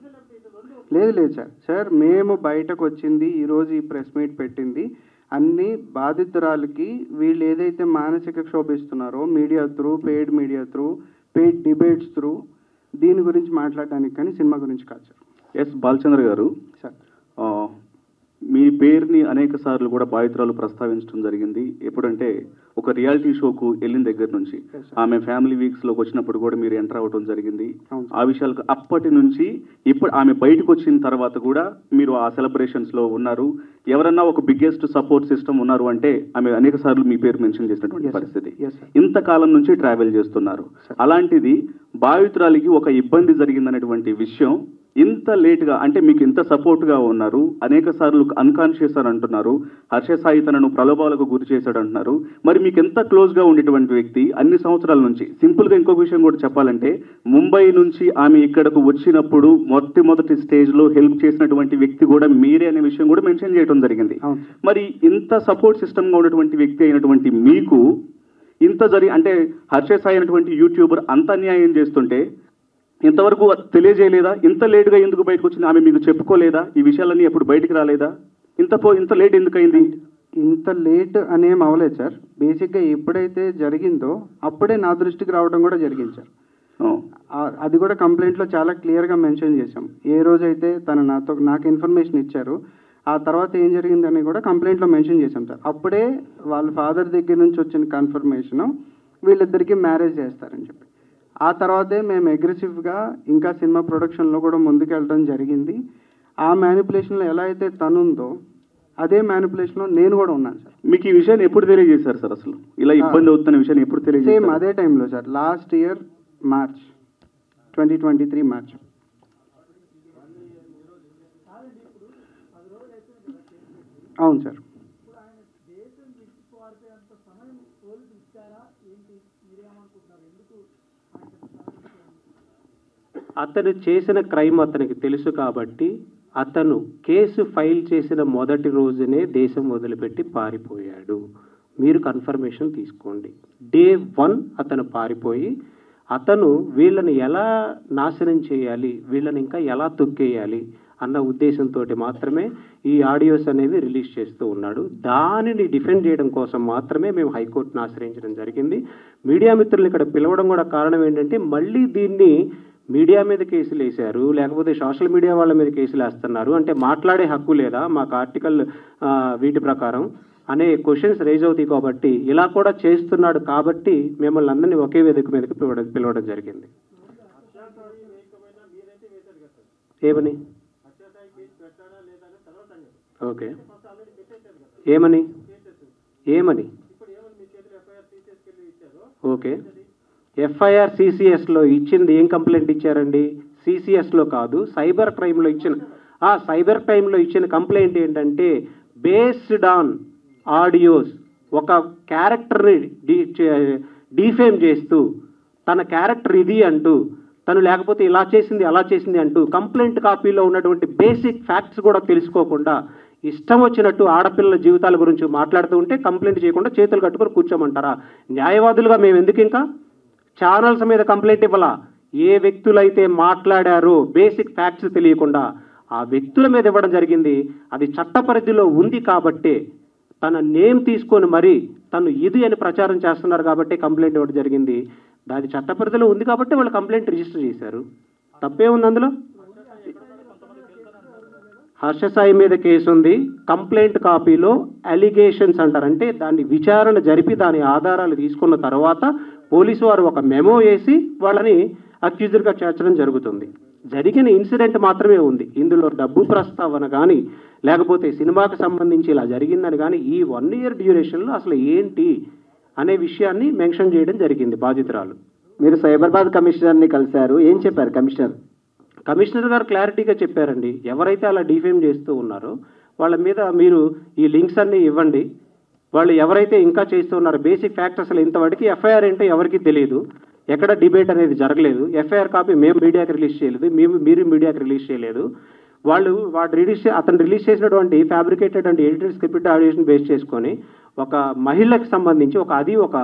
లేదు సార్. సార్ మేము బయటకు వచ్చింది ఈరోజు ఈ ప్రెస్ మీట్ పెట్టింది అన్ని బాధితురాలకి వీళ్ళు ఏదైతే మానసిక క్షోభిస్తున్నారో media through, paid media through, paid debates through దీని గురించి మాట్లాడడానికి, కానీ సినిమా గురించి కాదు సార్. ఎస్ బాలచంద్ర గారు, సార్ మీ పేరుని అనేక సార్లు కూడా బాధితురాలు ప్రస్తావించడం జరిగింది. ఎప్పుడంటే ఒక రియాలిటీ షోకు వెళ్ళిన దగ్గర నుంచి ఆమె ఫ్యామిలీ వీక్స్లోకి వచ్చినప్పుడు కూడా మీరు ఎంటర్ అవ్వడం జరిగింది. ఆ విషయాలకు అప్పటి నుంచి ఇప్పుడు ఆమె బయటకు వచ్చిన తర్వాత కూడా మీరు ఆ సెలబ్రేషన్స్లో ఉన్నారు. ఎవరన్నా ఒక బిగ్గెస్ట్ సపోర్ట్ సిస్టమ్ ఉన్నారు అంటే ఆమె అనేక సార్లు మీ పేరు మెన్షన్ చేసినటువంటి పరిస్థితి. ఇంతకాలం నుంచి ట్రావెల్ చేస్తున్నారు. అలాంటిది బాధితురాలికి ఒక ఇబ్బంది జరిగిందనేటువంటి విషయం ఇంత లేట్గా, అంటే మీకు ఇంత సపోర్ట్గా ఉన్నారు, అనేక సార్లు అన్కాన్షియస్ అని అంటున్నారు, హర్ష సాయి తనను ప్రలోభాలకు గురి చేశాడు అంటున్నారు. మరి మీకు ఎంత క్లోజ్గా ఉండేటువంటి వ్యక్తి అన్ని సంవత్సరాల నుంచి, సింపుల్గా ఇంకొక విషయం కూడా చెప్పాలంటే ముంబై నుంచి ఆమె ఇక్కడకు వచ్చినప్పుడు మొట్టమొదటి స్టేజ్లో హెల్ప్ చేసినటువంటి వ్యక్తి కూడా మీరే అనే విషయం కూడా మెన్షన్ చేయడం జరిగింది. మరి ఇంత సపోర్ట్ సిస్టమ్గా ఉన్నటువంటి వ్యక్తి అయినటువంటి మీకు ఇంత అంటే హర్ష సాయి అయినటువంటి యూట్యూబర్ అంత అన్యాయం చేస్తుంటే ఇంతవరకు తెలియజేయలేదా? ఇంత లేటుగా ఎందుకు బయటకు వచ్చింది? ఆమె మీకు చెప్పుకోలేదా? ఈ విషయాలన్నీ ఎప్పుడు బయటకు రాలేదా? ఇంత లేట్ ఎందుకు అయింది? ఇంత లేట్ అనేం అవ్వలేదు సార్. బేసిక్గా ఎప్పుడైతే జరిగిందో అప్పుడే నా దృష్టికి రావడం కూడా జరిగింది సార్. అది కూడా కంప్లైంట్లో చాలా క్లియర్గా మెన్షన్ చేశాం. ఏ రోజైతే తను నాకు ఇన్ఫర్మేషన్ ఇచ్చారు ఆ తర్వాత ఏం జరిగిందని కూడా కంప్లైంట్లో మెన్షన్ చేశాం సార్. అప్పుడే వాళ్ళ ఫాదర్ దగ్గర నుంచి వచ్చిన కన్ఫర్మేషను వీళ్ళిద్దరికీ మ్యారేజ్ చేస్తారని చెప్పి ఆ తర్వాతే మేము అగ్రెసివ్గా ఇంకా సినిమా ప్రొడక్షన్లో కూడా ముందుకెళ్ళడం జరిగింది. ఆ మ్యానిపులేషన్లో ఎలా అయితే తనుందో అదే మ్యానిపులేషన్లో నేను కూడా ఉన్నాను సార్. మీకు ఈ విషయాన్ని ఎప్పుడు తెలియజేశారు సార్? అసలు ఇలా ఇబ్బంది అవుతున్న విషయాన్ని ఎప్పుడు తెలియజేశారు? సేమ్ అదే టైంలో sir, last year March 2023 March. అవును సార్. అతను చేసిన క్రైమ్ అతనికి తెలుసు కాబట్టి అతను కేసు ఫైల్ చేసిన మొదటి రోజునే దేశం వదిలిపెట్టి పారిపోయాడు. మీరు కన్ఫర్మేషన్ తీసుకోండి. డే 1 అతను పారిపోయి అతను వీళ్ళని ఎలా నాశనం చేయాలి, వీళ్ళని ఇంకా ఎలా తొక్కేయాలి అన్న ఉద్దేశంతో మాత్రమే ఈ ఆడియోస్ అనేవి రిలీజ్ చేస్తూ ఉన్నాడు. దానిని డిఫెండ్ చేయడం కోసం మాత్రమే మేము హైకోర్టును ఆశ్రయించడం జరిగింది. మీడియా మిత్రులు ఇక్కడ పిలవడం కూడా కారణం ఏంటంటే మళ్ళీ దీన్ని మీడియా మీద కేసులు వేశారు, లేకపోతే సోషల్ మీడియా వాళ్ళ మీద కేసులు వేస్తున్నారు అంటే మాట్లాడే హక్కు లేదా మాకు ఆర్టికల్ వీటి ప్రకారం అనే క్వశ్చన్స్ రైజ్ అవుతాయి. కాబట్టి ఇలా కూడా చేస్తున్నాడు కాబట్టి మిమ్మల్ని అందరినీ ఒకే వేదిక మీదకి పిలవడం జరిగింది. ఏమని? ఓకే, ఏమని ఓకే. ఎఫ్ఐఆర్ సిసిఎస్లో ఇచ్చింది ఏం కంప్లైంట్ ఇచ్చారండి? సిసిఎస్లో కాదు, సైబర్ క్రైమ్లో ఇచ్చిన కంప్లైంట్ ఏంటంటే బేస్డ్ ఆన్ ఆడియోస్ ఒక క్యారెక్టర్ని డీఫేమ్ చేస్తూ తన క్యారెక్టర్ ఇది అంటూ తను లేకపోతే ఇలా చేసింది అలా చేసింది అంటూ కంప్లైంట్ కాపీలో ఉన్నటువంటి బేసిక్ ఫ్యాక్ట్స్ కూడా తెలుసుకోకుండా ఇష్టం వచ్చినట్టు ఆడపిల్లల జీవితాల గురించి మాట్లాడుతూ ఉంటే కంప్లైంట్ చేయకుండా చేతులు కట్టుకొని కూర్చోమంటారా? న్యాయవాదులుగా మేము ఎందుకు ఇంకా ఛానల్స్ మీద కంప్లైంట్ ఇవ్వాలా? ఏ వ్యక్తులైతే మాట్లాడారో బేసిక్ ఫ్యాక్ట్స్ తెలియకుండా ఆ వ్యక్తుల మీద ఇవ్వడం జరిగింది. అది చట్ట పరిధిలో ఉంది కాబట్టే తన నేమ్ తీసుకొని మరి తను ఇది అని ప్రచారం చేస్తున్నారు కాబట్టి కంప్లైంట్ ఇవ్వడం జరిగింది. దాని చట్ట పరిధిలో ఉంది కాబట్టి వాళ్ళు కంప్లైంట్ రిజిస్టర్ చేశారు. తప్పే ఉంది అందులో? హర్ష సాయి మీద కేసు ఉంది. కంప్లైంట్ కాపీలో అలిగేషన్స్ అంటారంటే దాన్ని విచారణ జరిపి దాని ఆధారాలు తీసుకున్న తర్వాత పోలీసు వారు ఒక మెమో వేసి వాళ్ళని అక్యూజర్గా చేర్చడం జరుగుతుంది. జరిగిన ఇన్సిడెంట్ మాత్రమే ఉంది. ఇందులో డబ్బు ప్రస్తావన కానీ లేకపోతే సినిమాకి సంబంధించి ఇలా జరిగిందని కానీ ఈ 1 year డ్యూరేషన్లో అసలు ఏంటి అనే విషయాన్ని మెన్షన్ చేయడం జరిగింది బాధితురాలు. మీరు సైబరాబాద్ కమిషనర్ని కలిశారు, ఏం చెప్పారు కమిషనర్ గారు క్లారిటీగా చెప్పారండి. ఎవరైతే అలా డిఫేమ్ చేస్తూ ఉన్నారో వాళ్ళ మీద మీరు ఈ లింక్స్ అన్నీ ఇవ్వండి. వాళ్ళు ఎవరైతే ఇంకా చేస్తూ ఉన్నారో బేసిక్ ఫ్యాక్ట్ అసలు ఇంతవరకు ఎఫ్ఐఆర్ ఏంటో ఎవరికి తెలియదు. ఎక్కడ డిబేట్ అనేది జరగలేదు. ఎఫ్ఐఆర్ కాపీ మేము మీడియాకి రిలీజ్ చేయలేదు, మీరు మీడియాకి రిలీజ్ చేయలేదు. అతను రిలీజ్ చేసినటువంటి ఫ్యాబ్రికేటెడ్ అండ్ ఎడిటెడ్ స్క్రిప్ట్ ఆడియోషన్ బేస్ చేసుకొని ఒక మహిళకి సంబంధించి ఒక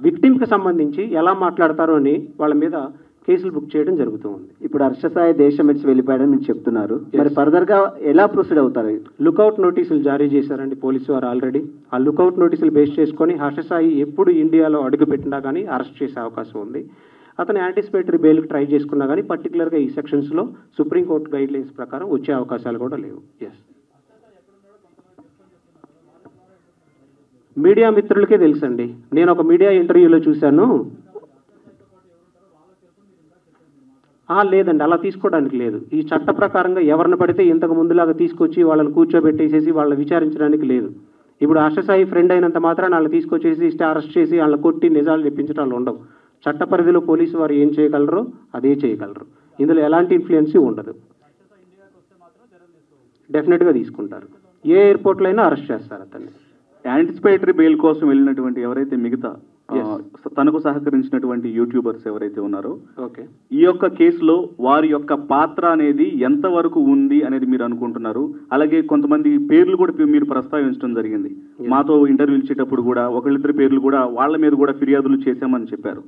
విక్టిమ్కి సంబంధించి ఎలా మాట్లాడతారో అని వాళ్ళ మీద కేసులు బుక్ చేయడం జరుగుతూ ఉంది. ఇప్పుడు హర్ష సాయి దేశం విడిచి వెళ్ళిపోయాడని మీరు చెప్తున్నారు, మరి ఫర్దర్గా ఎలా ప్రొసీడ్ అవుతారు? లుకౌట్ నోటీసులు జారీ చేశారండి పోలీసు వారు ఆల్రెడీ. ఆ లుకౌట్ నోటీసులు బేస్ చేసుకొని హర్ష సాయి ఎప్పుడు ఇండియాలో అడుగుపెట్టినా కానీ అరెస్ట్ చేసే అవకాశం ఉంది. అతను యాంటిసిపేటరీ బెయిల్కి ట్రై చేసుకున్నా కానీ పర్టికులర్గా ఈ సెక్షన్స్లో సుప్రీంకోర్టు గైడ్ లైన్స్ ప్రకారం వచ్చే అవకాశాలు కూడా లేవు. ఎస్, మీడియా మిత్రులకే తెలుసండి. నేను ఒక మీడియా ఇంటర్వ్యూలో చూశాను. లేదండి, అలా తీసుకోవడానికి లేదు. ఈ చట్ట ప్రకారంగా ఎవరిని పడితే ఇంతకు ముందులాగా తీసుకొచ్చి వాళ్ళని కూర్చోబెట్టేసేసి వాళ్ళని విచారించడానికి లేదు. ఇప్పుడు హర్ష సాయి ఫ్రెండ్ అయినంత మాత్రాన వాళ్ళని తీసుకొచ్చేసి అరెస్ట్ చేసి వాళ్ళని కొట్టి నిజాలు చెప్పించడం ఉండవు. చట్ట పరిధిలో పోలీసు వారు ఏం చేయగలరో అదే చేయగలరు. ఇందులో ఎలాంటి ఇన్ఫ్లుయెన్స్ ఉండదు. డెఫినెట్గా తీసుకుంటారు. ఏ ఎయిర్పోర్ట్లో అయినా అరెస్ట్ చేస్తారు అతన్ని. యాంటిసిపేటరీ బెయిల్ కోసం వెళ్ళినటువంటి ఎవరైతే మిగతా తనకు సహకరించినటువంటి యూట్యూబర్స్ ఎవరైతే ఉన్నారో, ఓకే, ఈ యొక్క కేసులో వారి యొక్క పాత్ర అనేది ఎంతవరకు ఉంది అనేది మీరు అనుకుంటున్నారు? అలాగే కొంతమంది పేర్లు కూడా మీరు ప్రస్తావించడం జరిగింది. మాతో ఇంటర్వ్యూ ఇచ్చేటప్పుడు కూడా ఒకళ్ళిద్దరి పేర్లు కూడా వాళ్ళ మీద కూడా ఫిర్యాదులు చేశామని చెప్పారు.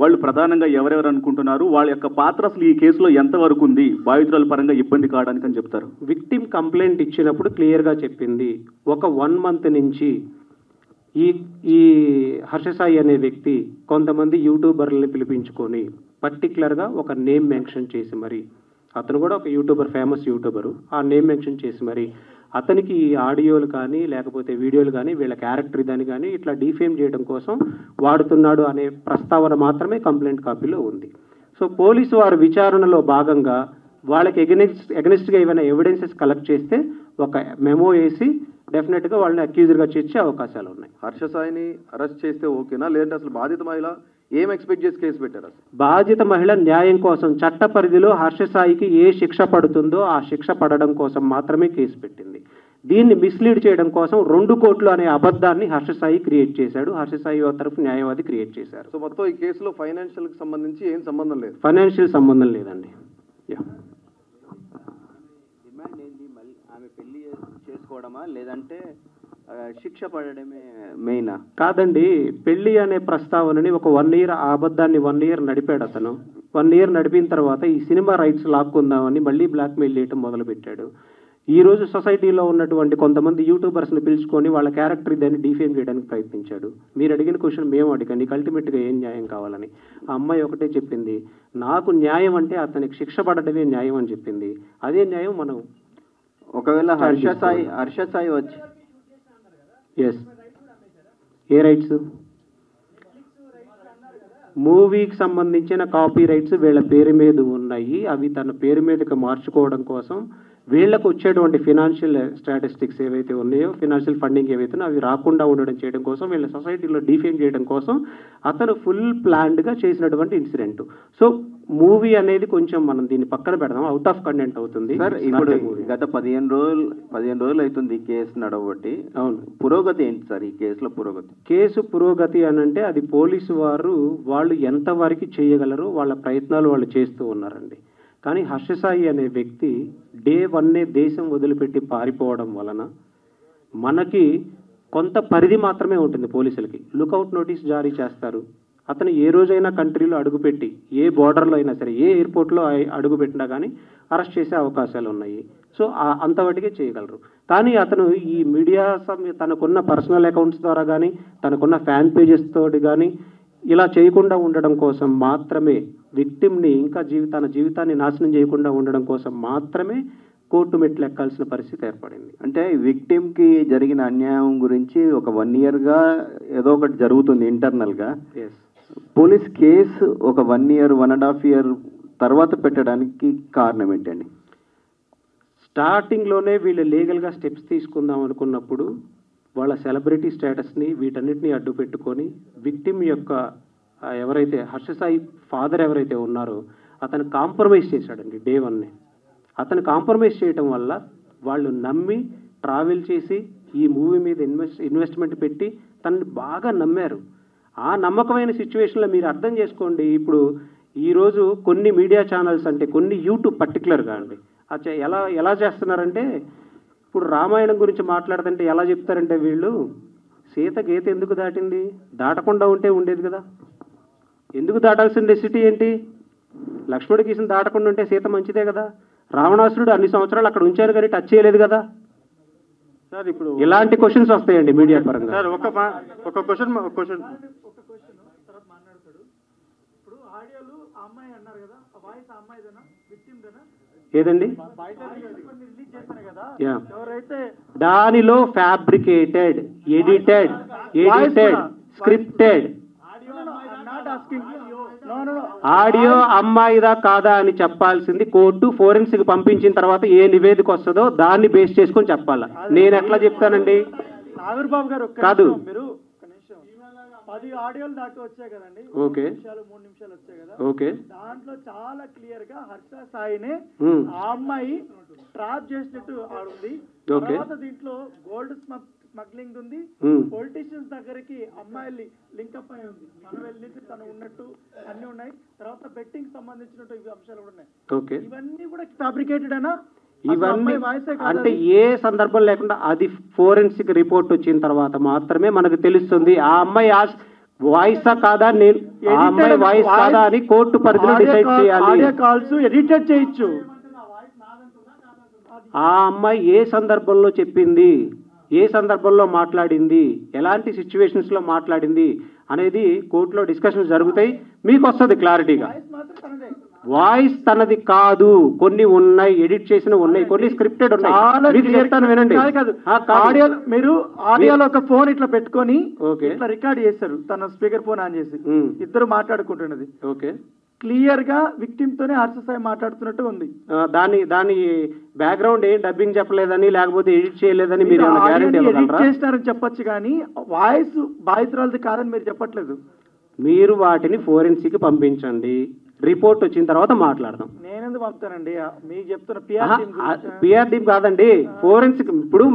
వాళ్ళు ప్రధానంగా ఎవరెవరు అనుకుంటున్నారు? వాళ్ళ యొక్క పాత్ర అసలు ఈ కేసులో ఎంతవరకు ఉంది? బాధితురాల పరంగా ఇబ్బంది కావడానికి అని చెప్తారు. విక్టిమ్ కంప్లైంట్ ఇచ్చినప్పుడు క్లియర్గా చెప్పింది, ఒక 1 month నుంచి ఈ హర్ష సాయి అనే వ్యక్తి కొంతమంది యూట్యూబర్లని పిలిపించుకొని పర్టికులర్గా ఒక నేమ్ మెన్షన్ చేసి మరి, అతను కూడా ఒక యూట్యూబర్, ఫేమస్ యూట్యూబరు, ఆ నేమ్ మెన్షన్ చేసి మరి అతనికి ఈ ఆడియోలు కానీ లేకపోతే వీడియోలు కానీ వీళ్ళ క్యారెక్టర్ దాన్ని కానీ ఇట్లా డిఫేమ్ చేయడం కోసం వాడుతున్నాడు అనే ప్రస్తావన మాత్రమే కంప్లైంట్ కాపీలో ఉంది. సో పోలీసు వారు విచారణలో భాగంగా వాళ్ళకి ఎగనెస్ట్గా ఏమైనా ఎవిడెన్సెస్ కలెక్ట్ చేస్తే ఒక మెమో వేసి డెఫినెట్గా వాళ్ళని అక్యూజర్గా చేర్చే అవకాశాలు ఉన్నాయి. హర్ష సాయిని అరెస్ట్ చేస్తే ఓకేనా, లేదంటే అసలు బాధిత మహిళ ఏం ఎక్స్పెక్ట్ చేసి కేసు పెట్టారు? బాధిత మహిళ న్యాయం కోసం చట్ట పరిధిలో హర్ష సాయికి ఏ శిక్ష పడుతుందో ఆ శిక్ష పడడం కోసం మాత్రమే కేసు పెట్టింది. దీన్ని మిస్లీడ్ చేయడం కోసం 2 కోట్లు అనే అబద్ధాన్ని హర్ష సాయి క్రియేట్ చేశాడు. హర్ష సాయి తరఫు న్యాయవాది క్రియేట్ చేశారు. సో మొత్తం ఈ కేసులో ఫైనాన్షియల్కి సంబంధించి ఏం సంబంధం లేదు? ఫైనాన్షియల్ సంబంధం లేదండి. డిమాండ్ ఏంటి? మళ్ళీ ఆమె పెళ్లి చేసుకోవడమా లేదంటే శిక్ష పడడమే మెయినా? కాదండి, పెళ్లి అనే ప్రస్తావనని ఒక 1 year ఆ అబద్ధాన్ని 1 year నడిపాడు అతను. 1 year నడిపిన తర్వాత ఈ సినిమా రైట్స్ లాక్కుందామని మళ్ళీ బ్లాక్మెయిల్ చేయడం మొదలుపెట్టాడు. ఈ రోజు సొసైటీలో ఉన్నటువంటి కొంతమంది యూట్యూబర్స్ని పిలుచుకొని వాళ్ళ క్యారెక్టర్ దాన్ని డిఫేమ్ చేయడానికి ప్రయత్నించాడు. మీరు అడిగిన క్వశ్చన్ మేము అడిగాం, నీకు అల్టిమేట్గా ఏం న్యాయం కావాలని. ఆ అమ్మాయి ఒకటే చెప్పింది, నాకు న్యాయం అంటే అతనికి శిక్ష పడటమే న్యాయం అని చెప్పింది. అదే న్యాయం మనం ఒకవేళ హర్ష సాయి వచ్చి ఏ రైట్స్? మూవీకి సంబంధించిన కాపీ రైట్స్ వీళ్ళ పేరు మీద ఉన్నాయి. అవి తన పేరు మీదకి మార్చుకోవడం కోసం వీళ్ళకు వచ్చేటువంటి ఫినాన్షియల్ స్టాటిస్టిక్స్ ఏవైతే ఉన్నాయో, ఫినాన్షియల్ ఫండింగ్ ఏవైతే అవి రాకుండా ఉండడం చేయడం కోసం, వీళ్ళ సొసైటీలో డిఫేమ్ చేయడం కోసం అతను ఫుల్ ప్లాన్డ్గా చేసినటువంటి ఇన్సిడెంట్. సో మూవీ అనేది కొంచెం మనం దీన్ని పక్కన పెడదాం, అవుట్ ఆఫ్ కంటెంట్ అవుతుంది. సార్, ఇప్పుడు గత 15 రోజులు అవుతుంది ఈ కేసు నడవబట్టి. అవును, పురోగతి ఏంటి సార్ ఈ కేసులో? కేసు పురోగతి అని అంటే అది పోలీసు వారు వాళ్ళు ఎంతవరకు చేయగలరో వాళ్ళ ప్రయత్నాలు వాళ్ళు చేస్తూ ఉన్నారండి. కానీ హర్ష సాయి అనే వ్యక్తి Day 1 దేశం వదిలిపెట్టి పారిపోవడం వలన మనకి కొంత పరిధి మాత్రమే ఉంటుంది. పోలీసులకి లుకౌట్ నోటీస్ జారీ చేస్తారు. అతను ఏ రోజైనా కంట్రీలో అడుగుపెట్టి ఏ బార్డర్లో అయినా సరే, ఏ ఎయిర్పోర్ట్లో అడుగుపెట్టినా కానీ అరెస్ట్ చేసే అవకాశాలు ఉన్నాయి. సో అంతవరకే చేయగలరు. కానీ అతను ఈ మీడియా తనకున్న పర్సనల్ అకౌంట్స్ ద్వారా కానీ తనకున్న ఫ్యాన్ పేజెస్ తోటి కానీ ఇలా చేయకుండా ఉండడం కోసం మాత్రమే, విక్టిమ్ని ఇంకా తన జీవితాన్ని నాశనం చేయకుండా ఉండడం కోసం మాత్రమే కోర్టు మెట్లు ఎక్కాల్సిన పరిస్థితి ఏర్పడింది. అంటే విక్టిమ్కి జరిగిన అన్యాయం గురించి ఒక 1 yearగా ఏదో ఒకటి జరుగుతుంది ఇంటర్నల్గా. పోలీస్ కేసు ఒక 1 year 1.5 year తర్వాత పెట్టడానికి కారణం ఏంటండి? స్టార్టింగ్లోనే వీళ్ళు లీగల్గా స్టెప్స్ తీసుకుందాం అనుకున్నప్పుడు వాళ్ళ సెలబ్రిటీ స్టేటస్ని వీటన్నిటిని అడ్డు పెట్టుకొని విక్టిమ్ యొక్క ఎవరైతే హర్ష సాయి ఫాదర్ ఎవరైతే ఉన్నారో అతను కాంప్రమైజ్ చేశాడండి Day 1. అతను కాంప్రమైజ్ చేయడం వల్ల వాళ్ళు నమ్మి ట్రావెల్ చేసి ఈ మూవీ మీద ఇన్వెస్ట్మెంట్ పెట్టి తనని బాగా నమ్మారు. ఆ నమ్మకమైన సిచ్యువేషన్లో మీరు అర్థం చేసుకోండి. ఇప్పుడు ఈరోజు కొన్ని మీడియా ఛానల్స్ అంటే కొన్ని యూట్యూబ్ పర్టికులర్గా అండి ఎలా చేస్తున్నారంటే, ఇప్పుడు రామాయణం గురించి మాట్లాడుతుంటే ఎలా చెప్తారంటే వీళ్ళు, సీత గీత ఎందుకు దాటింది, దాటకుండా ఉంటే ఉండేది కదా, ఎందుకు దాటాల్సిన నెసిటీ ఏంటి, లక్ష్మణుడి గీసిన దాటకుండా ఉంటే సీత మంచిదే కదా, రావణాసురుడు అన్ని సంవత్సరాలు అక్కడ ఉంచారు కానీ టచ్ చేయలేదు కదా. సార్ ఇప్పుడు ఇలాంటి క్వశ్చన్స్ వస్తాయండి మీడియా పరంగా. సార్ ఒక క్వశ్చన్ ఏదండి, దానిలో ఫ్యాబ్రికేటెడ్, ఎడిటెడ్, స్క్రిప్టెడ్ ఆడియో అమ్మాయిదా కాదా అని చెప్పాల్సింది కోర్టు ఫోరెన్సిక్ పంపించిన తర్వాత ఏ నివేదిక వస్తుందో దాన్ని బేస్ చేసుకొని చెప్పాలా. నేను ఎట్లా చెప్తానండి? నాగర్బాబు గారు కాదు, మీరు 10 ఆడియోలు దాకా వచ్చాయి కదండి, ఓకే 3 నిమిషాలు వచ్చాయి కదా, ఓకే, దాంట్లో చాలా క్లియర్ గా హర్ష సాయినే ఆ అమ్మాయి ట్రాప్ చేసినట్టు ఆడుంది. తర్వాత దీంట్లో గోల్డ్ స్మగ్లింగ్ ఉంది, పొలిటీషియన్స్ దగ్గరికి అమ్మాయిల్ని లింకప్ అయి ఉంది, మనం వెళ్ళి తను ఉన్నట్టు అన్ని ఉన్నాయి. తర్వాత బెట్టింగ్ సంబంధించినట్టు ఇవి అంశాలు కూడా ఉన్నాయి. ఇవన్నీ కూడా ఫ్యాబ్రికేటెడ్ అనా? ఇవన్నీ అంటే ఏ సందర్భం లేకుండా అది ఫోరెన్సిక్ రిపోర్ట్ వచ్చిన తర్వాత మాత్రమే మనకు తెలుస్తుంది ఆ అమ్మాయి వాయిసా కాదా, నేను ఆ అమ్మాయి వాయిస్ కాదా అని కోర్టు పరిధిలో డిసైడ్ చేయాలి. కాల్స్ ఎడిటెడ్ చేయొచ్చు. ఆ అమ్మాయి ఏ సందర్భంలో చెప్పింది, ఏ సందర్భంలో మాట్లాడింది, ఎలాంటి సిచ్యువేషన్స్ లో మాట్లాడింది అనేది కోర్టులో డిస్కషన్ జరుగుతాయి, మీకు వస్తుంది క్లారిటీగా. వాయిస్ తనది కాదు, కొన్ని ఉన్నాయి, ఎడిట్ చేసిన ఉన్నాయి, కొన్ని స్క్రిప్టెడ్ ఉన్నాయి. చెప్తాను వినండి. మీరు ఆడియోలో ఒక ఫోన్ ఇట్లా పెట్టుకొని ఇట్లా రికార్డ్ చేస్తారు, తన స్పీకర్ ఫోన్ ఆన్ చేసి ఇద్దరు మాట్లాడుకుంటున్నది. ఓకే, క్లియర్ గా విక్టిమ్ తోనే హర్ష సాయి మాట్లాడుతున్నట్టు ఉంది. దాని బ్యాక్గ్రౌండ్ ఏం డబ్బింగ్ చెప్పలేదని లేకపోతే ఎడిట్ చేయలేదని మీరు ఎడిట్ చేస్తారని చెప్పొచ్చు కానీ వాయిస్ బాధితురాలది కాదని మీరు చెప్పట్లేదు. మీరు వాటిని ఫోరెన్సిక్ పంపించండి, రిపోర్ట్ వచ్చిన తర్వాత మాట్లాడదాం. నేనెందుకు పంపుతానండి, మీకు చెప్తున్న పిఆర్ టీమ్ కాదండి, ఫోరెన్సిక్. ఇప్పుడు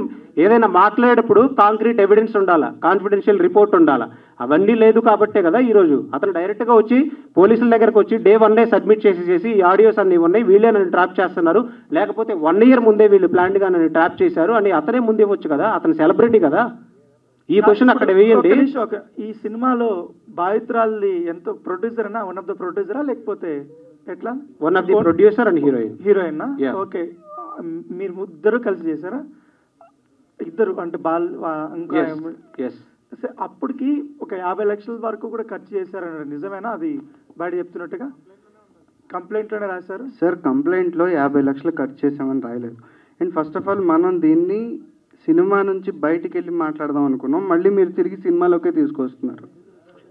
ఏదైనా మాట్లాడేటప్పుడు కాంక్రీట్ ఎవిడెన్స్ ఉండాలా, కాన్ఫిడెన్షియల్ రిపోర్ట్ ఉండాలా, అవన్నీ లేదు కాబట్టే కదా ఈరోజు అతను డైరెక్ట్ గా వచ్చి పోలీసుల దగ్గరకు వచ్చి డే 1 సబ్మిట్ చేసి ఈ ఆడియోస్ అన్ని ఉన్నాయి, వీళ్ళే నన్ను ట్రాప్ చేస్తున్నారు, లేకపోతే 1 year ముందే వీళ్ళు ప్లాన్డ్ గా నన్ను ట్రాప్ చేశారు అని అతనే ముందే వచ్చు కదా, అతను సెలబ్రిటీ కదా. ఈ క్వశ్చన్ అక్కడ వేయండి. ఈ సినిమాలో బాధితురాలి ఎంతో ప్రొడ్యూసర్ అన్నా, వన్ ఆఫ్ ద ప్రొడ్యూసరా లేకపోతే ఎట్లా? One of the producer and heroine. Okay, మీరు ఇద్దరు కలిసి చేశారా? ఇద్దరు అంటే అప్పటికి ఒక 50 లక్షల వరకు కూడా ఖర్చు చేశారని నిజమేనా? అది బయట చెప్తున్నట్టుగా కంప్లైంట్ లోనే రాశారు. సార్ కంప్లైంట్ లో 50 లక్షలు ఖర్చు చేసామని రాయలేదు. అండ్ ఫస్ట్ ఆఫ్ ఆల్ మనం దీన్ని సినిమా నుంచి బయటికి వెళ్ళి మాట్లాడదాం అనుకున్నాం, మళ్ళీ మీరు తిరిగి సినిమాలోకే తీసుకొస్తున్నారు.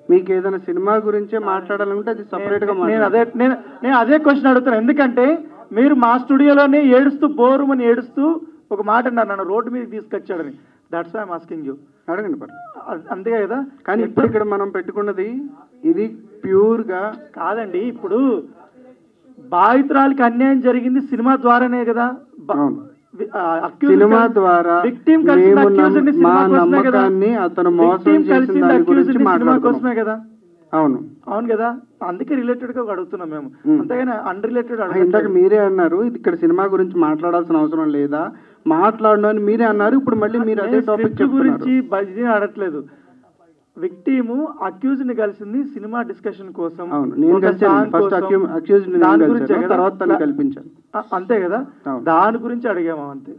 మీకు ఏదైనా సినిమా గురించే మాట్లాడాలంటే అది సపరేట్ గా. నేను అదే క్వశ్చన్ అడుగుతాను, ఎందుకంటే మీరు మా స్టూడియోలోనే బోరుమని ఏడుస్తూ ఒక మాట అన్నారు, నన్ను రోడ్డు మీద తీసుకొచ్చాడని. That's why I'm asking you. అడగండి అంతే కదా. కానీ ఇప్పుడు ఇక్కడ మనం పెట్టుకున్నది ఇది ప్యూర్ గా కాదండి. ఇప్పుడు బాధితురాలకి అన్యాయం జరిగింది సినిమా ద్వారానే కదా, సినిమా ద్వారా మా నమ్మకాన్ని అతను మోసం చేసిన దాని గురించి మాట్లాడుకోసమే కదా. అవును అవును కదా, అందుకే రిలేటెడ్ గా అడుగుతున్నాం మేము, అంతేగాని అన్రిలేటెడ్. ఇందాక మీరే అన్నారు ఇక్కడ సినిమా గురించి మాట్లాడాల్సిన అవసరం లేదా, మాట్లాడను అని మీరే అన్నారు. ఇప్పుడు మళ్ళీ మీరు అదే టాపిక్ గురించి అడగట్లేదు. విక్టిమ్ అక్యూజ్ ని కలిసింది సినిమా డిస్కషన్ కోసం. నేను కలిసాను, తర్వాత కల్పించాను, అంతే కదా, దాని గురించి అడిగాము అంతే.